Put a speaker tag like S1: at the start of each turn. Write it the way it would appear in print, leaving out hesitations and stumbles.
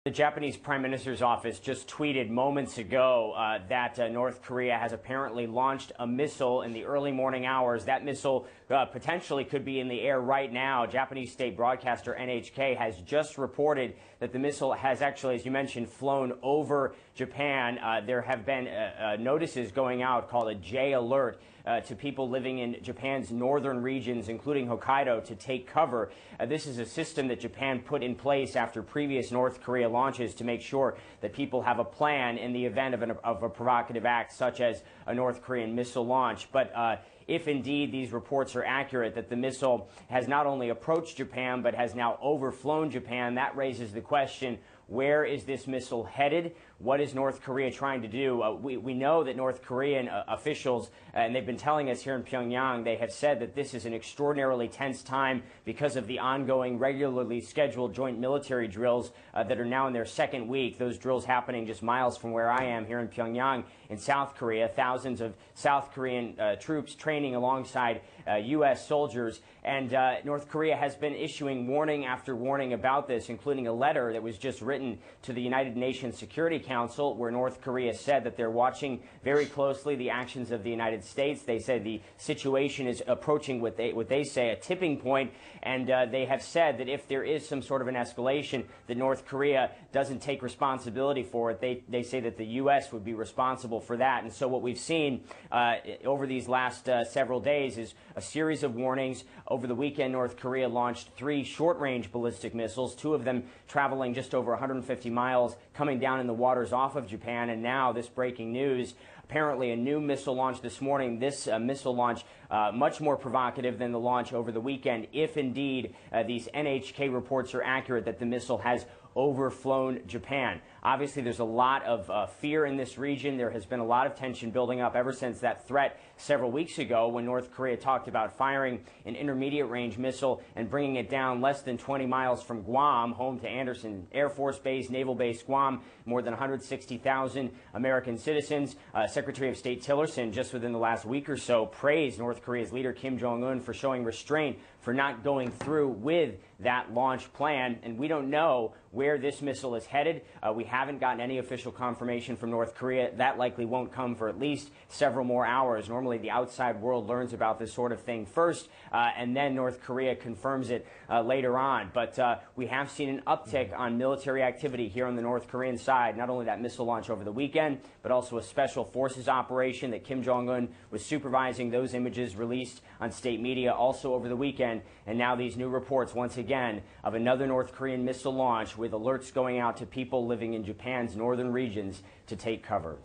S1: The Japanese Prime Minister's office just tweeted moments ago that North Korea has apparently launched a missile in the early morning hours. That missile potentially could be in the air right now. Japanese state broadcaster NHK has just reported that the missile has actually, as you mentioned, flown over Japan. There have been notices going out called a J alert to people living in Japan's northern regions, including Hokkaido, to take cover. This is a system that Japan put in place after previous North Korea launches to make sure that people have a plan in the event of a provocative act such as a North Korean missile launch. But if indeed these reports are accurate that the missile has not only approached Japan but has now overflown Japan, that raises the question, where is this missile headed? What is North Korea trying to do? We know that North Korean officials, and they've been telling us here in Pyongyang, they have said that this is an extraordinarily tense time because of the ongoing, regularly scheduled joint military drills that are now in their second week. Those drills happening just miles from where I am here in Pyongyang in South Korea. Thousands of South Korean troops training alongside U.S. soldiers. And North Korea has been issuing warning after warning about this, including a letter that was just written to the United Nations Security Council, where North Korea said that they're watching very closely the actions of the United States. They said the situation is approaching what they say a tipping point, and they have said that if there is some sort of an escalation, that North Korea doesn't take responsibility for it. They say that the U.S. would be responsible for that. And so what we've seen over these last several days is a series of warnings. Over the weekend, North Korea launched 3 short-range ballistic missiles, 2 of them traveling just over 150 miles, coming down in the waters off of Japan. And now this breaking news, apparently a new missile launch this morning. This missile launch much more provocative than the launch over the weekend, if indeed these NHK reports are accurate that the missile has overflown Japan. Obviously, there's a lot of fear in this region. There has been a lot of tension building up ever since that threat several weeks ago when North Korea talked about firing an intermediate-range missile and bringing it down less than 20 miles from Guam, home to Andersen Air Force Base, Naval Base Guam, more than 160,000 American citizens. Secretary of State Tillerson, just within the last week or so, praised North Korea's leader Kim Jong-un for showing restraint, for not going through with that launch plan. And we don't know where this missile is headed. We haven't gotten any official confirmation from North Korea. That likely won't come for at least several more hours. Normally, the outside world learns about this sort of thing first, and then North Korea confirms it later on. But we have seen an uptick on military activity here on the North Korean side. Not only that missile launch over the weekend, but also a special forces operation that Kim Jong-un was supervising. Those images released on state media also over the weekend. And now these new reports, once again, of another North Korean missile launch with alerts going out to people living in Japan's northern regions to take cover.